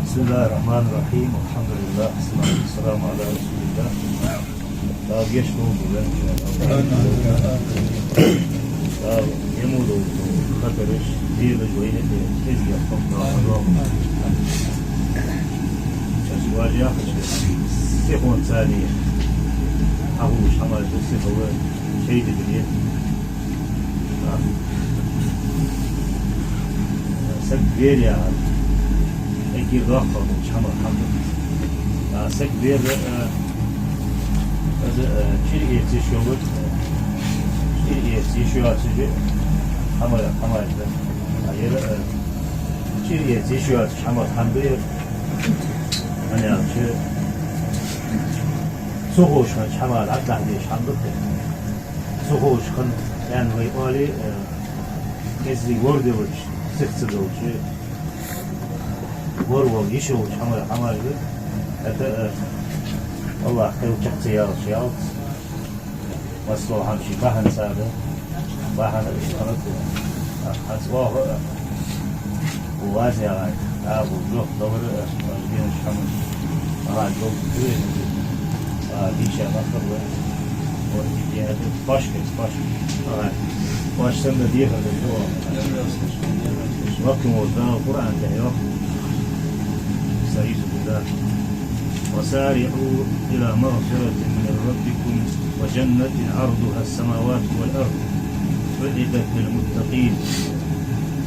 بسم الله الرحمن الرحيم والحمد لله والصلاة والسلام على رسول الله. يشنو يمود خطرش دير جوية تزيا فقط واجه سيخون ثاني أبوش حمل سيخون شيء دنيا سكبير يا أكيد ضخم وش حمل حمل سكبير شيء يتشوت شيء يتشوت حمل شيء يتشوت حمل حمل أنا شيء سووش كان حمل عدل عليه حمل سووش كان يعني ويقالي كذي ورد وش سكت دوش ورد يشوش حمل هذا والله خير شخصيات شياط وصلوا هم شيء بحن سابه بحن الاشتراك حسواه ووازع على أبو جوف دور الجين الشمس على جوف كبير ديشة مصر وجيها باش باش سند ديها للجوا وقت موضوع القرآن ده سعيد بالله وسارعوا إلى مغفرة من ربكم وجنة عرضها السماوات والأرض أعدت للمتقين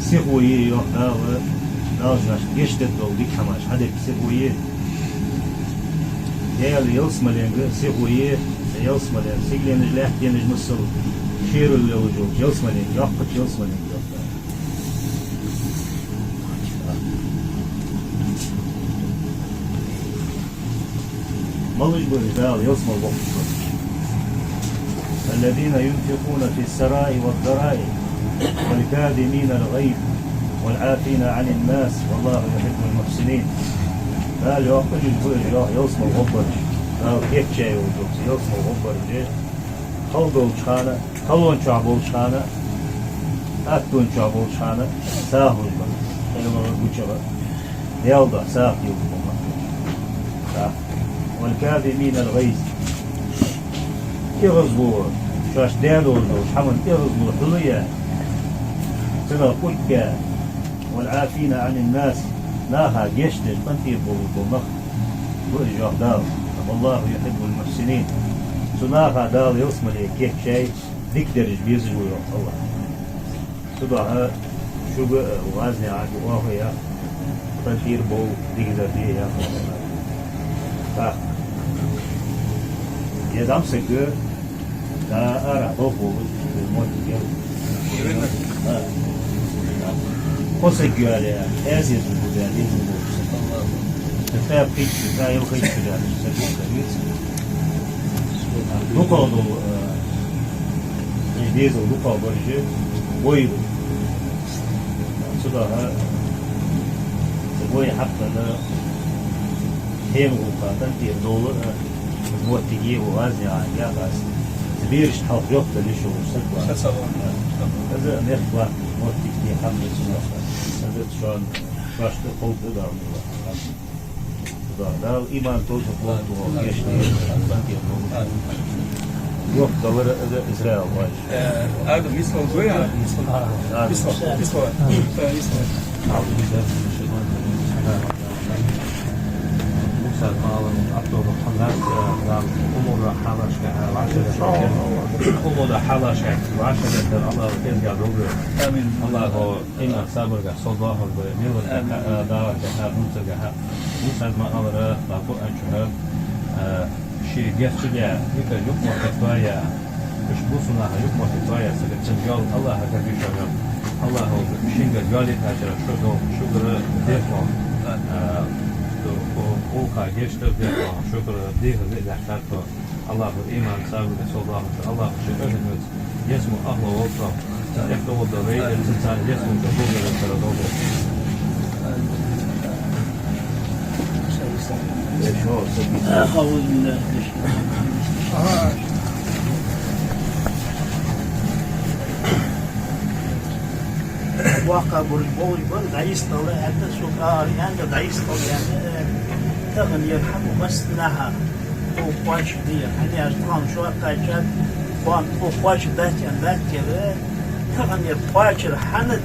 سيخويه يوحداوه لازم يشتد لو ديك حماش هذا سيخويه يا اللي يوصل لينجر سيخويه يوصملين سيجلين جلاح دين جمسل شير الوجوه يوصملين يقط يوصملين ملج بالرجال يوصم الوقت الذين ينفقون في السراء والضراء والكاظمين الغيظ والعافين عن الناس والله يحب المحسنين. قال يوقف الجوع يوصم الغبر قال كيف شيء يوصم الغبر ليه خلقوا شخانة خلون شعبوا شخانة أكتون شعبوا شخانة ساهل بقى كلمة بوشة يوضع ساق يوضع ساق والكاظمين الغيظ يغزبوا شاش دالو حمن يغزبوا حلية سنة قلقة والعافين عن الناس ناها يشتج منتي بولنخ برجع دال والله يحب المحسنين سناها دال يوصم لي كيف شيء ذكر بيزجوا الله سبعها شو وازني عاد وهي تنتير بو ذكر فيها يدام سكر دا أرى ضوء الموت يوم قصة عليها أزيز من جالين تتابع فيك تتابع خيط جالين سكون كبير نقضوا يديزوا نقضوا برجع ويل صدقها سوي حتى لا هيم وقاتن تيردول موتيجي وغازي عن يا غاز تبيرش حاط يقتل ليشو سكوا هذا نخبة موتيجي حمل سنة هذا شان باش تقول بدار ده الإيمان توجه قوة وجيشني يوم دور إسرائيل واش هذا مثل الغوية مثل أعوذ بالله من الشيطان الرجيم موسى قال أطلب محمد أمور حالشك وعشرة أمور حالشك وعشرة الله ترجع دوبر آمين الله هو إن صبر صداه بالميل دعوة موسى ما أمر بقول أنشهر شيء جسديا يمكن يكون كتوايا مش بوصلنا يكون كتوايا سكتشنجال الله هكذا الله هو شينجر جالي تاجر شكر ديفون وقع جشتر ديفون شكر ديه الإحساس الله الإيمان سابق صلى الله شكر يسمو أهل وطن يحتوى الضريد الإنسان يسمو تقول للتردد أعوذ بالله من الشيطان واقع برجبول برد عيس طلع حتى سكر يعني عيس طلع يعني تغني يرحمه بس لها وقاش دير يعني أصلاً شو قاجات وقاش بات كذا تغني قاش رحنت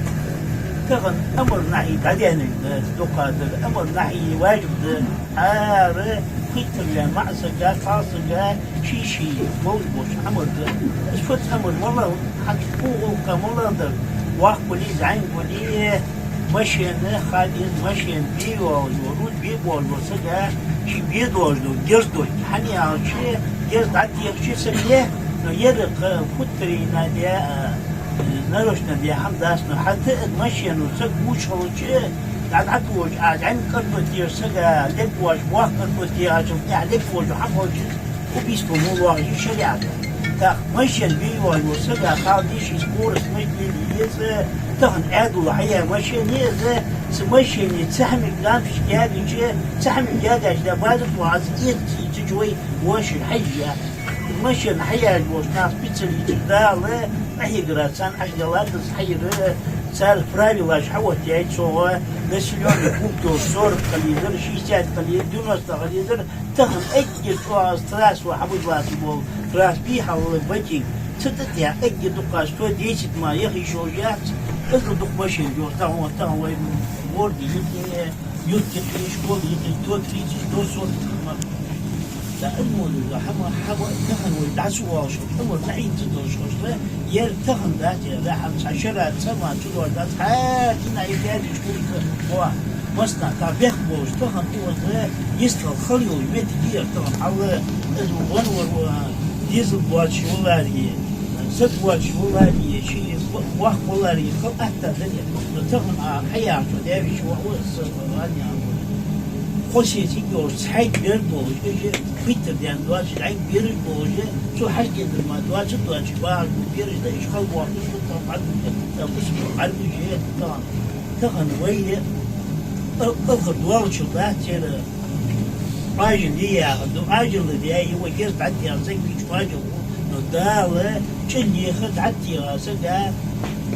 تغن أمر نحي بعدين دقادر أمر نحي واجب عارف كتر معسكر فاصكر شي موجود أمر اسفت أمر والله حكفوه كمولد واقولي زعيم ولي مشين خالد مشين بيو ورود بيبو وسجا شي بيدو جردو حني عشي جرد عدي شي سميه يرق فتري ناديا نروشنا دي حمد اسنا حتى مشين وسق مش هو شيء قاعد عدوج قاعد عين كربتي سجا لقواش واقربتي عشان لقواش حقوش وبيسكو مو واحد شريعه تا مشين بيو وسجا خالديش سبور اسمه يز تهن عادوا الحياة مشين يز مشين يتسحم الكلام في جاد يجي تسحم الجاد عشان بعد وعزيز تجوي واش الحية مشين حياة جوز ناس بيتر يتردال أحيي قراتان أشجلات حير سال فرالي واش حوت يعيد صوغة بس اليوم يكون دور صور قليل شيشات قليل دونس قليل تهن أجل ستراس وحبوز واسي بول تراس بيها وبجي ستتيا أجل دقاس تو ديشت ما يخي شوجات أجل دق مشين جوز تهو موردي يمكن يشكول يمكن تو تريتش دور صور لأنه حما تهن والدعسوا واشو حما نعيد تدور شوش يرتهن ذات لا حمس عشرة سما تدور ذات حاتنا عيدات يشكول هو مصنع تابيخ بوش تهن هو يستغل خليو يمت كير تهن حوا ونور ديزل بواتش ولاري ست بواتش ولاري شيء واخ ولاري خل أحتى ذلك نتغن حياة ودابش وأوصل غاني خوشي تيجي سحيد بيردوج إيش بيتر ديان دواج العين بيردوج شو حاجة ما دواج بعد بيرج ده إيش خل واحد شو طبعا قسم على وجهه تغن ويا أخذ دواج شو ده ترى عاجل دي عاجل دي هو جالس بعدي عزيز بيش عاجل نداله شني خد عدي راسه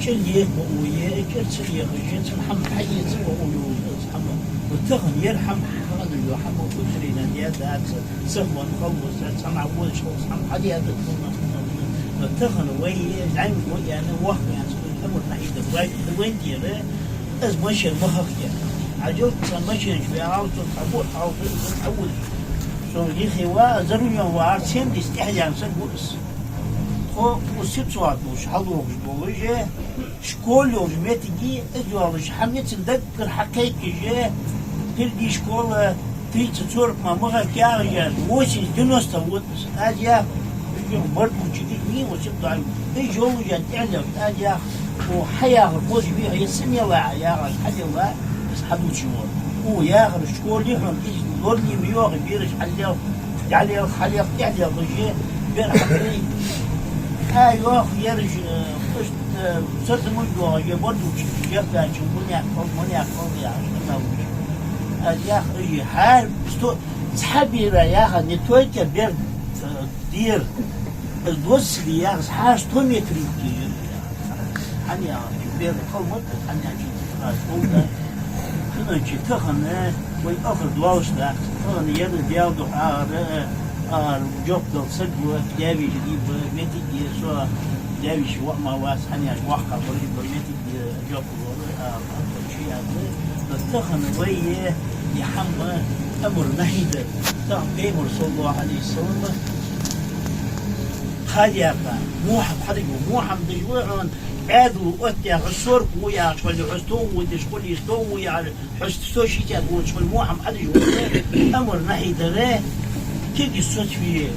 شني بويه شني خشيت محمد حي سوى محمد وتغن يرحم هذا يرحم وترينا دي هذا سهوا نخلص سمع أول شو سمع حدي هذا تغن ويا زعيم ويا أنا واحد يعني الأمر نحيد وين تيره از ماشي المخك عجلت ماشي شوي عاوز تحول شو يخي وزروني وعارسين استحيان سنقولس خو وسيب سوات وش حلوه وش شكول وش متجي أجوالش حميت ندكر حكاية جه كل دي شكول تريد تصور ما مغا كارجان وش الجنوس تود أجا برضو جديد مين وسيب ضعيف إيش هو جان تعلم أجا وحياة الفوز بيها يسمي الله يا حد الله بس حدو شوار هو يا أخي الشكول يحرم إيش لورني ميوغ بيرش عليه عليه الخليق عليه الرجال بيرحمني أيوة يرج قشت صرت مجوا يبردو يرجع شو منيا يا يا أخي حال صحابي يا أخي نتوجه بير دير الوصل يا أخي حاش تومي تريكي حني بير قلمت حني أجي خنا شيء تخن ويأخذ دواوش ده تخن يد دياودو جوب الصدق جابي جديد ميتي سو جابي شو ما واس حني واقع بريد ميتي جوب شيء هذا تخن ويه يحمى أمر نحيد تخن بيمر صلى الله عليه وسلم خاليقا موحد حد موحد دجوعن عادوا أتى حصور ويا شوال حستون ودشكول يستون ويا حستو شيء تقول شوال موحد حد أمر نحيد له كيف يصوت فيه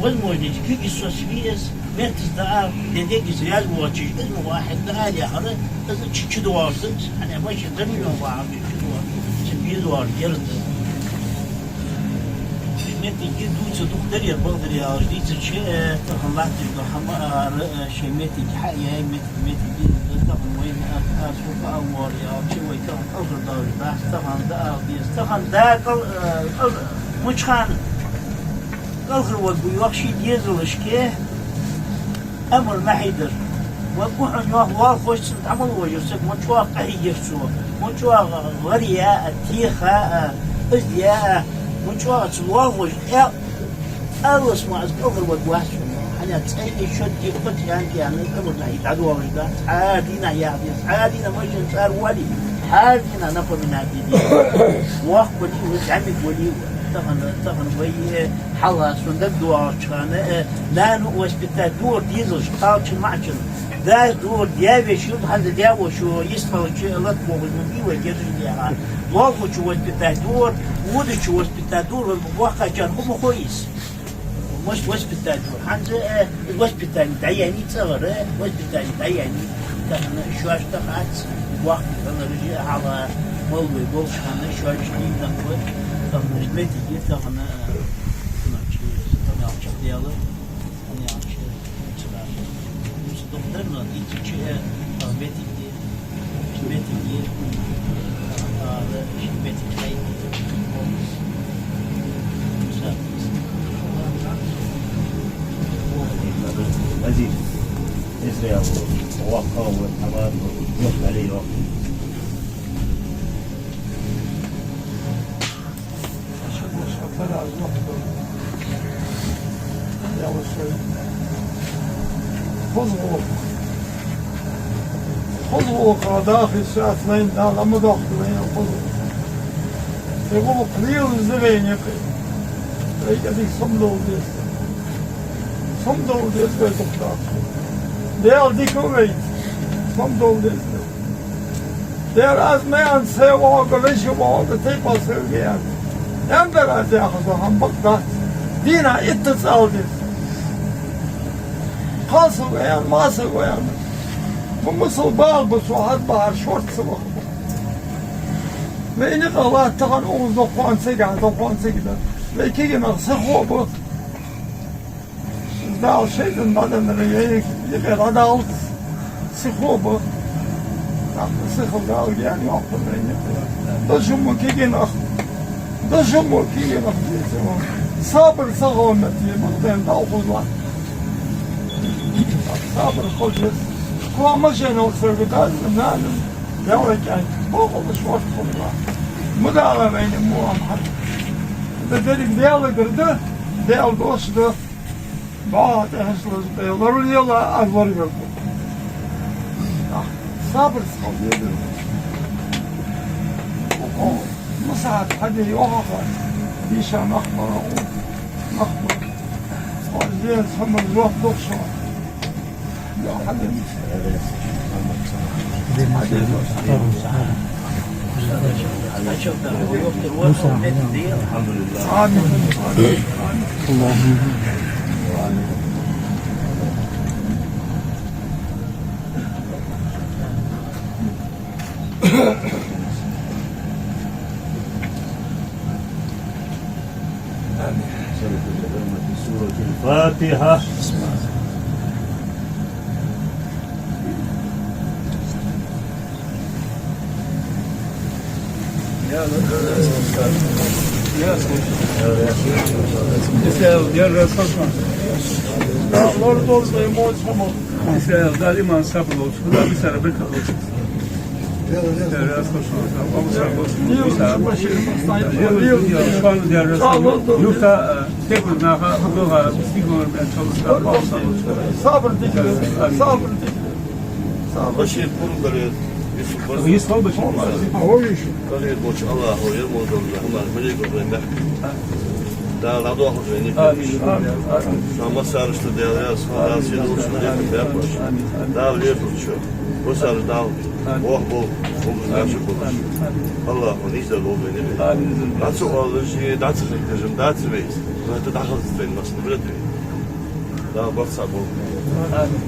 والمولد كيف يصوت فيه مركز دار لديك زياد واتش اسمه واحد دار يا حرة إذا تشدوار زت أنا ماشي زميلهم واحد تشدوار سبيدوار جرد متى جدو صدق دريا بقدر يا جديد شيء تخلعت الحمار شيء متى حقيقة متى جد تخل وين أسوق أول يا شيء ويكون أخر دار بس تخل ده مش خان الخر وبيوخشي ديزل إشكيه أمر ما حيدر وبوحن يوه خوش تعمل وجرسك مشوا قهير سو مشوا غريا تيخا أزياء مشوا سلوه يا الله اسمع الخر وبوحش حنا تسأل شد يقط يعني الأمر ما يتعدوا وجدا عادينا يا عادينا مش صار ولي عادينا نفر من هذه واخ ولي وزعمك ولي تغن ويا حلا صندوق دوار كان لا نو وسبتة دور ديزل شقاوش معشن ده دور ديابي شو هذا ديابو شو يسمع شو لطمه بالمبي ويجري ليها واقو شو وسبتة دور وده شو وسبتة دور واقع كان هم كويس مش وسبتة دور حنزة وسبتة دعياني تصغر وسبتة دعياني تغن شو اشتغلت واقع أنا رجع على مولوي بوش كان شو جديد نقول تغن جمتي جيت تغن تغن عشان دياله أنا عشان تبع مستقبلنا دي تشيء جمتي جيت هذا جمتي كاي أزيد إسرائيل ووقع والحماد يوقع عليه وقت خذوا داخل الساعة 2 لما داخلين خذوا يقولوا قليل الزبين يقول هذيك صمدوا ديس بيتقطع ديال ديك وميت صمدوا ديس ديال أزمان سيوا قليش وقت تيبا سيوغيان ينبغي أن يأخذوا هم بقدات دينا اتصال ديس Kalsı koyan, masa koyan. Bu mısıl bağ bu suhat bahar şort sıvı. Ve ini kalattığın oğuz dokuansa gider. Ve iki gün sıkı bu. Sizde al şeyden badenleri yıkar al sıkı bu. Sıkıldı al gel yoktu beni. Dışım bu iki gün Dışım bu iki gün sabır sağlamet yemekten de okullar. Sabır koşuz. Kuama şeyin olsaydı kaldım nalim. Yavrayken boğulmuş hoş konular. Müdahale benim muamhat. Dedim değerlidirdi. Değerli dostu. Bağat ehsiniz değerli diyorlar. Azları yok. Sabır sağlıyordu. O مساعد حد يوقف بيشا مخبر مخبر وزين هم الروح دكشة لا حد الحمد لله. آمين اللهم سورة الفاتحة. Lord olmayı muhtemel. İsrail daima sabırlı olsun. Bu da bir sana bekar olsun. Şu an diğer yoksa tek bir naha buğa istiyor ben çalışkan. Sabır dikkat. Sabır dikkat. Başır kurulları Yusuf Yusuf al başım. Kaliye boş Allah o yer modunda onlar böyle görünme. Daha lado ahuzeni. Amin. Ama sarıştı değerli sonra şey olsun diye yapmış. Daha öyle yapıyor. Bu sarı dağ. Oh bu nasıl olur? Allah onu izler olmayı ne? Amin. Nasıl olur şey nasıl fikrim nasıl veyiz? Burada daha hızlı benim aslında böyle değil. Daha bak sabır. Amin.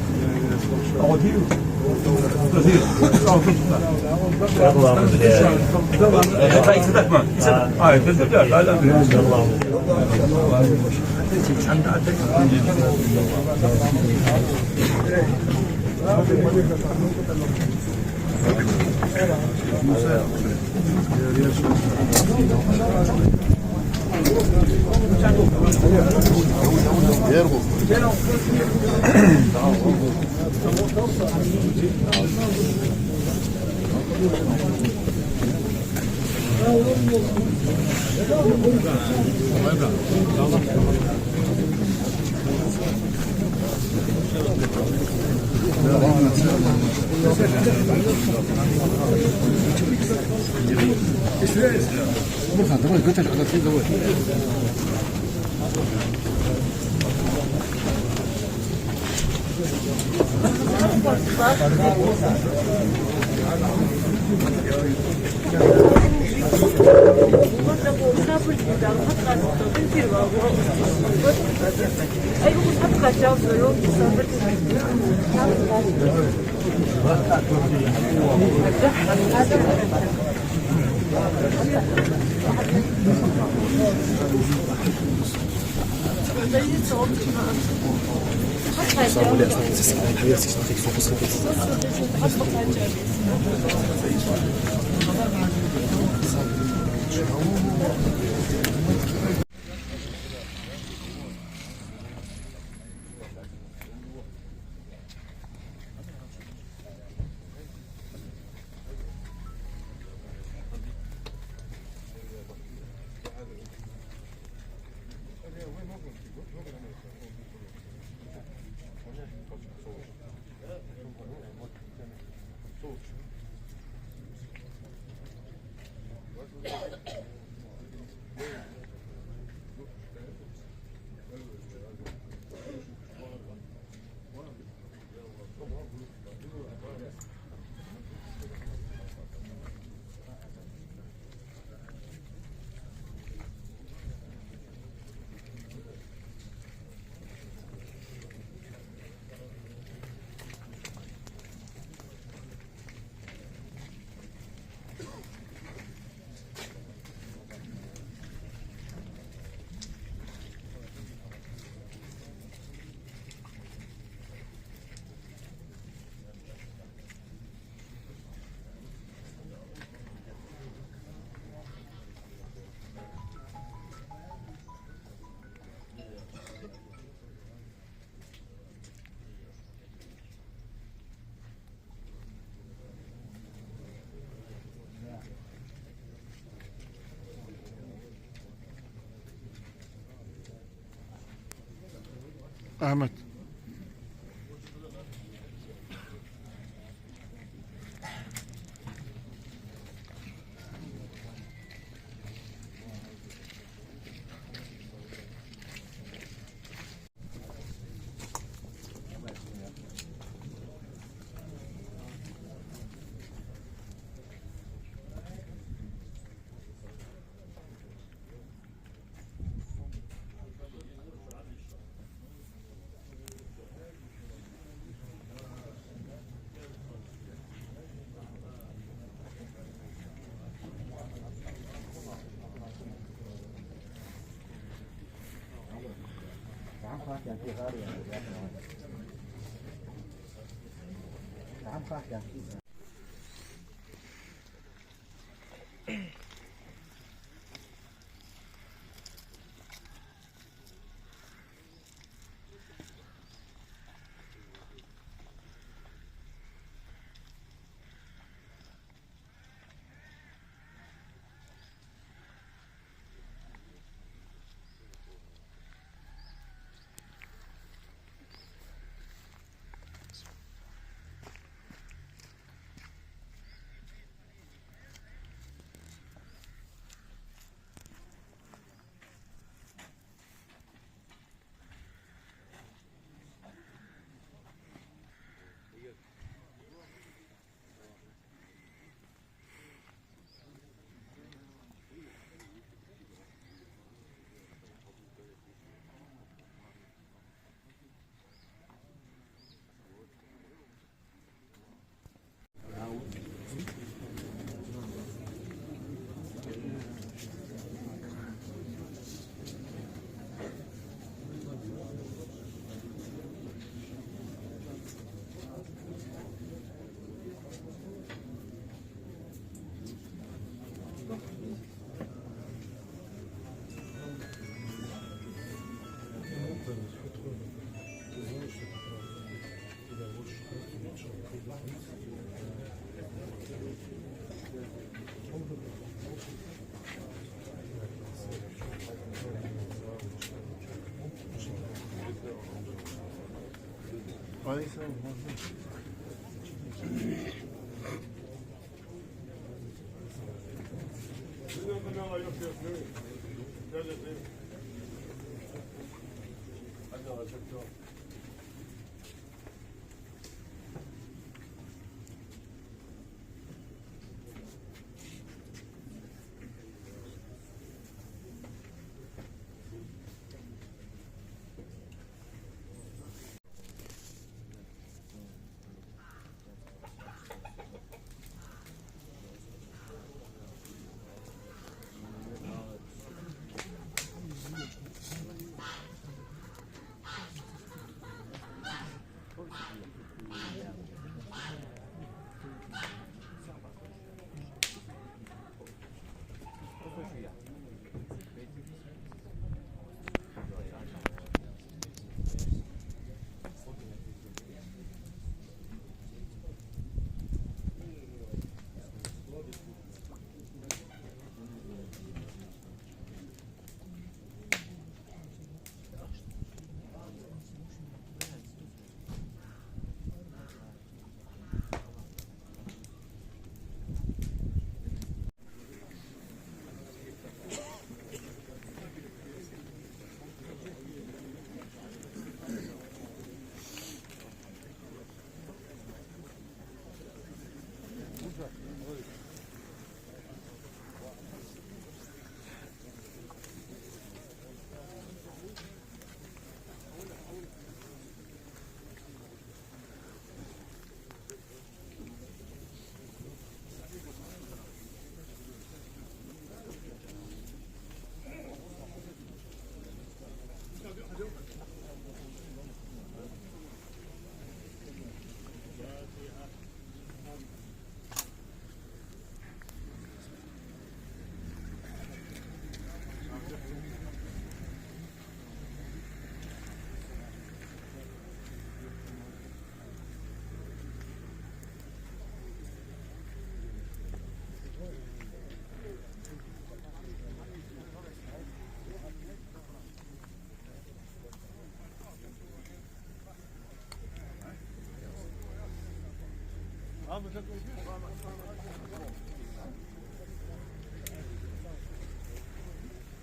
Ahmet. Tám phát chẳng kia ra điện rồi. Tám phát chẳng kia.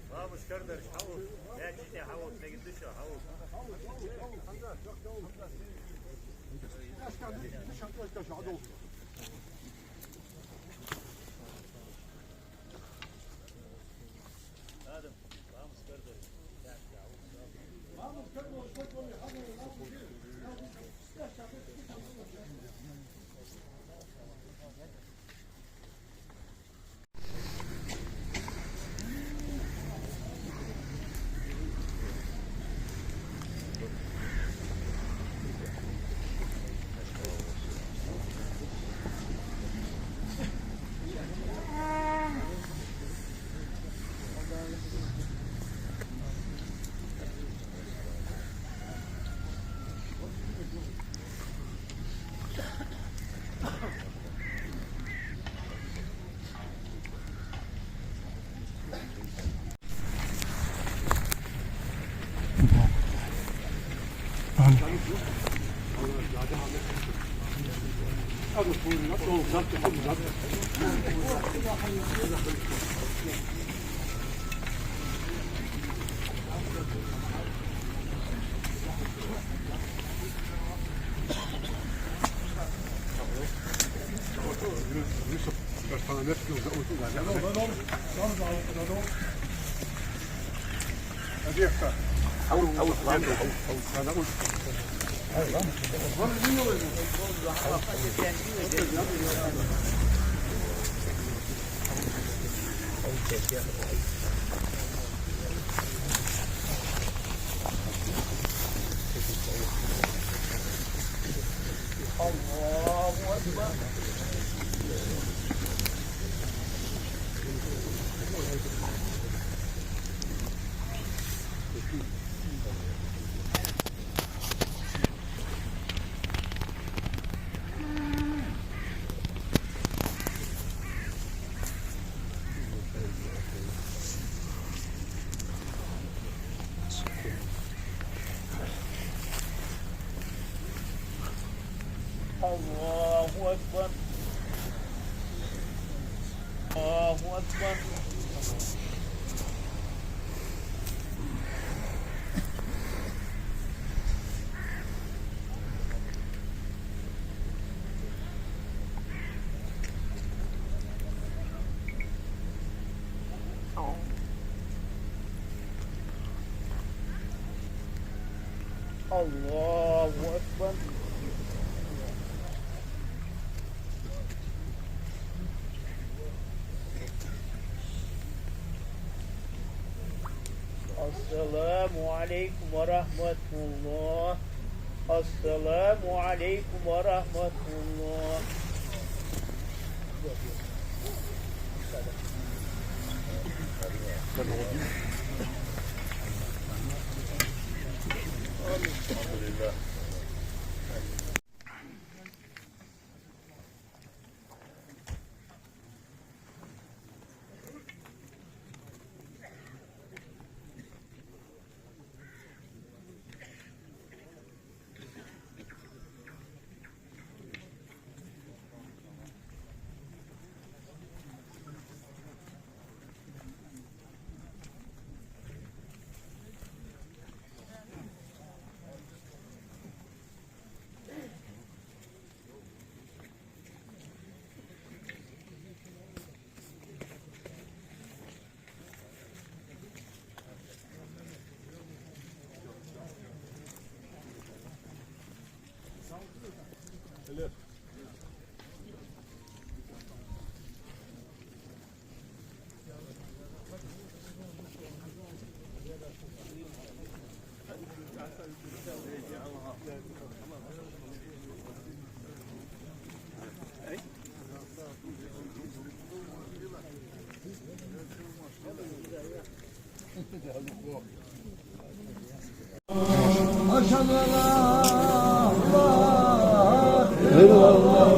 Vamos, Cardeiros, Raul. É, diz Raul, tem que deixar, Raul. Adam, vamos, Cardeiros. الله أكبر الله أكبر الله أكبر السلام عليكم ورحمة الله السلام عليكم ورحمة الله الحمد لله أشهد أن لا إله إلا الله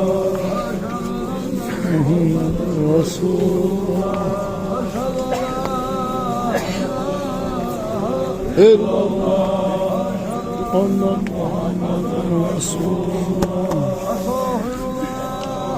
محمد رسول الله أشهد أن لا إله إلا الله أن محمد رسول الله أستغفر الله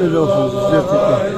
Öyle olsun sizler tekrar.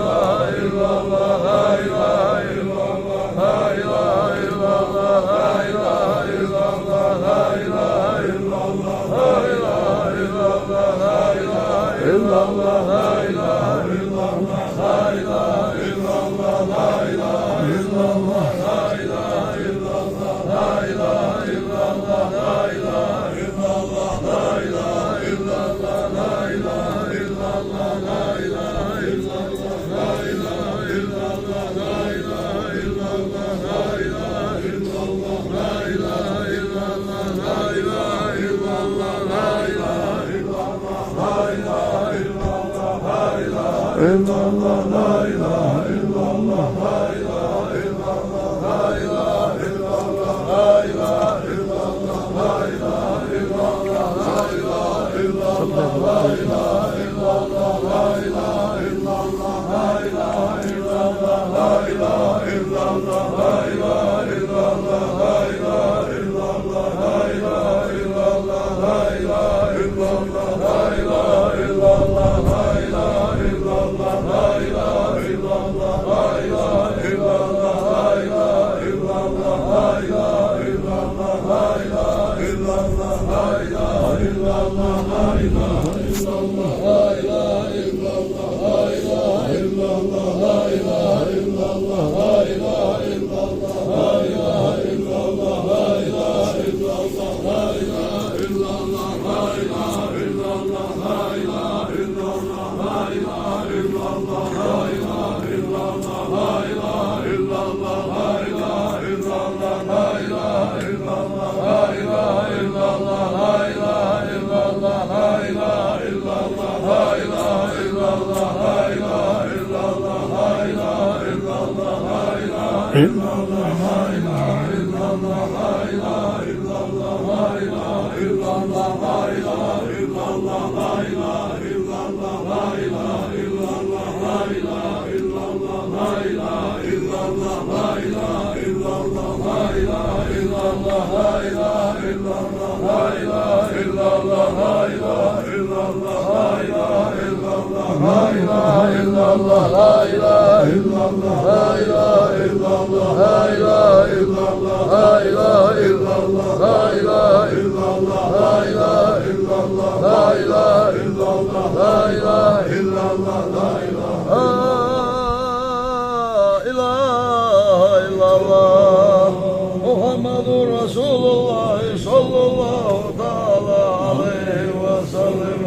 Muhammedur Resulullah sallallahu ta'ala aleyhi ve sellem.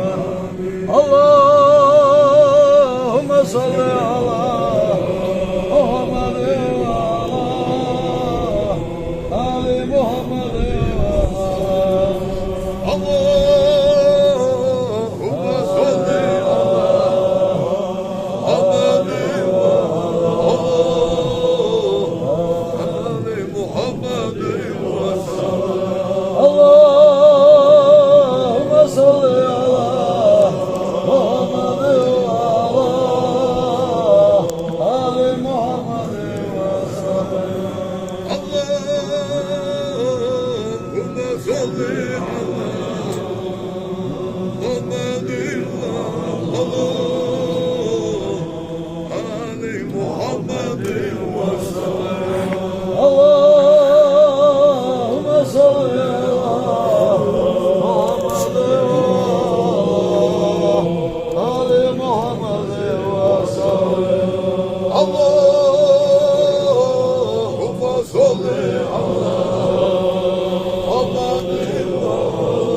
Allahümme salli ala Muhammedin ve ala Ali Muhammedin ve Allahümme salli ala Muhammedin ve Ali Muhammedin ve Allahümme salli ala Muhammedin ve Ali Muhammedin ve Allahümme salli ala Muhammedin ve Ali Muhammedin ve Allahümme salli ala Muhammedin ve Ali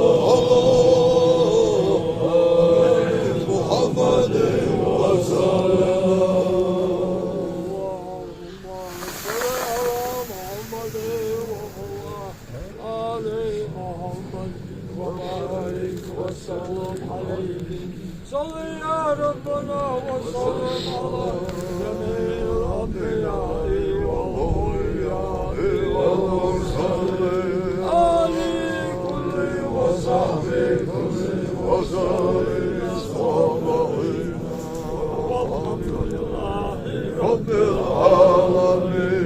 Muhammedin ve Allahümme salli ala Muhammedin ve صلي يا ربنا وسلم على جميع الأنبياء والأولياء رب العالمين.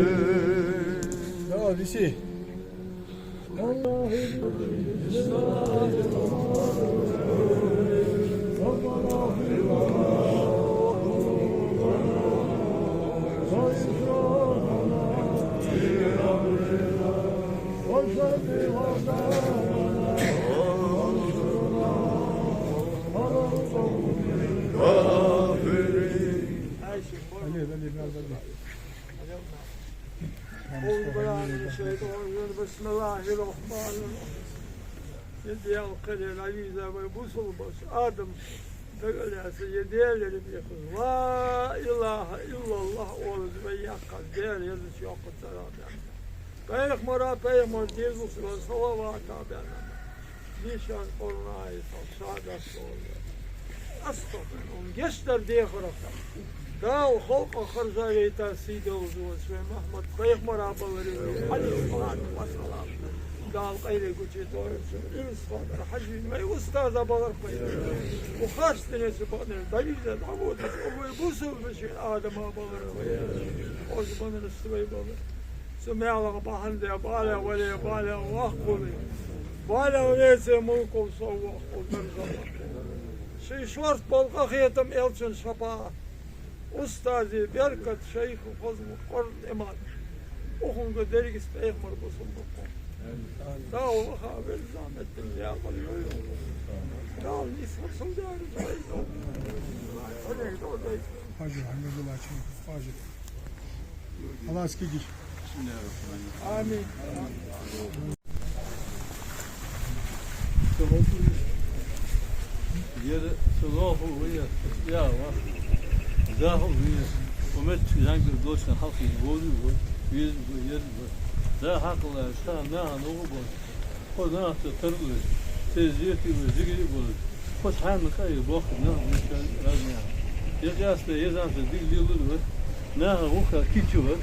بسم الله الرحمن الرحيم. يدي القرية العزيزة ويبوسوا البس آدم تقول يا سيدي اللي بيخذ لا إله إلا الله ولد بياك دير يزش يوقف سلام يعني بيخ مرا بيخ مر ديزوس وصلوات عبانا نيشان قرنا عيسى سادة صولة أستغفر ونجشتر دي خرقا داو خلق خرجا ريتا سيدة وزوز محمد بيخ مرا بلري عليه الصلاة والسلام دال قيلي قوتي دورس إنسان حجي ما أستاذ بغر قيلي وخارج تنسي بغر دليل العبود أول بوسو بشي آدم بغر قيلي وزبان السوي بغر سمع لك بحن دي بالا ولي بالا واخولي بالا وليس ملكو صوح وترجم شي شورت بلقى خيتم إلشن شبا أستاذي بركة شيخ وفضل قرن إمان وهم قدرك استيخ مربوصون بقوم داو خابر زامت الدنيا قليل داو نسخ صدار جايزو Hacı Hamdullah için Hacı. Allah aşkına gir. آمين. Yere sılahu veya ya var. Zahu veya umet yangi doşan halkı bozu bu. Yüz bu yer bu. Da hakla sa na no bu. O na tarlı. Teziyeti ve zikri bu. Hoş han kay bu na müşan razmaya. Yasla yazan dik yıldır var. Na ruha kiçi var.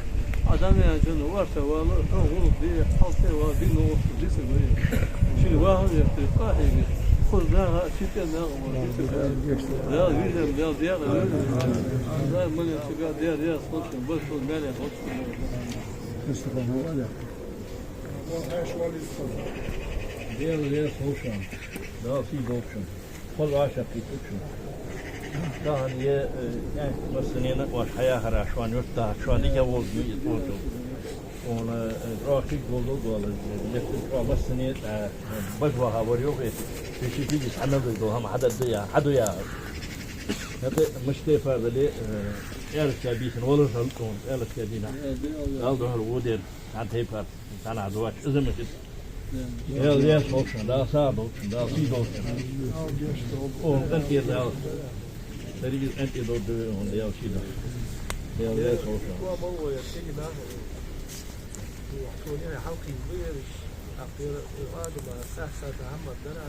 Adam yani varsa vallahi onu diye halka var bir no dise böyle. Şimdi var ya kahve. خذناها شتنا لا يلزم لا ديار لا من يتقى ديار صوت بس المال صوت Mustafa Havale. دير خوشم لا في بوشم كل عاشق في بوشم طبعا يعني بس نينا واش حياة هراشوان يرتا شوان ديك أول جيد بوشم ona rakip oldu dolayı leftet bas sene bajwa وريوغي في تيجي حنا بدو هم حدد يا حدو يا هذا مشتفى بلي ارك بيسن ولا شلكون ارك بينا قال ده الودير عن تيبر انا عزواج اذا مش يا صوتنا ده صعب ده في دوت او انت يا تريد انت دو on يا شيء يا صوتنا وحولنا حلقي كبير أخير الغاد ما سحسة محمد دنا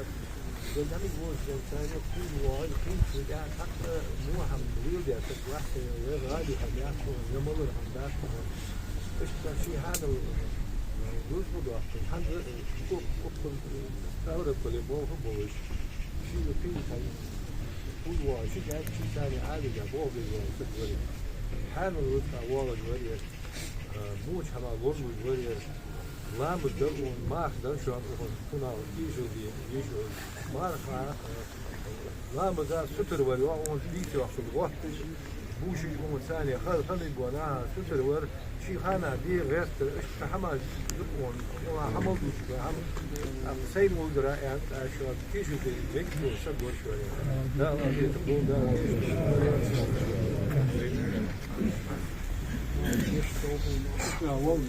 قدامي بوش جنسانة كل واحد كل شيء يعني حتى مو هم طويل يا تتوحش غادي هم يأكل يمر هم يأكل إيش شيء هذا دوش بدو أحسن حد كوب ثورة كل بوه بوش شيء في كل كل واحد شيء يعني شيء ثاني عادي جابوه بالواحد تقولي حامل وثا والله جوري موش هما غرب جوري لا بدرون ما أخذ شو كنا يجوا ما رخا لا مزال ستر وروا on بيتوا في الوقت بوشي يقوم ثاني خل يقولها ستر ور شيء خانة دي غير تحمل يقوم حمل دوش هم سيد ولدرا يعني شو كيشو في بيكتو سبور شوية لا لا تقول ده لا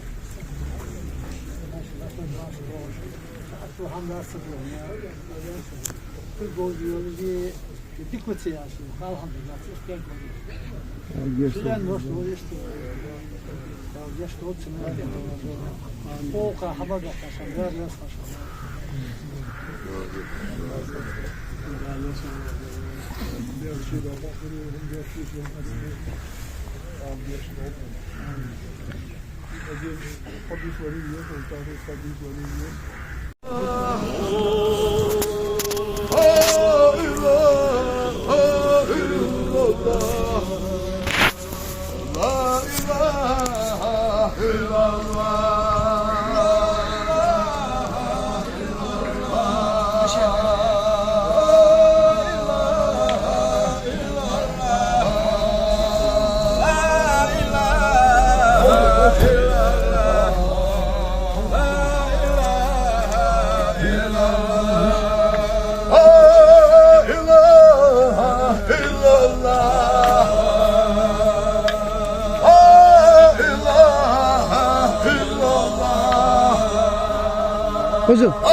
Hocam.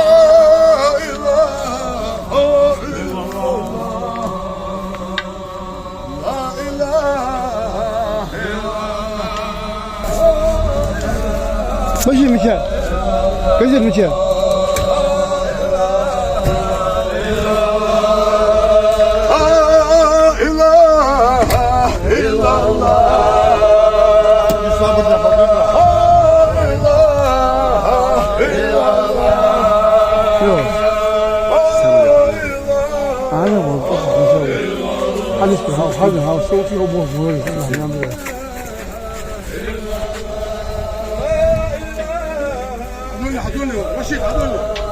ماشي مكان كثير مكان هذا صوتي هو مهم هذول رشيد هذول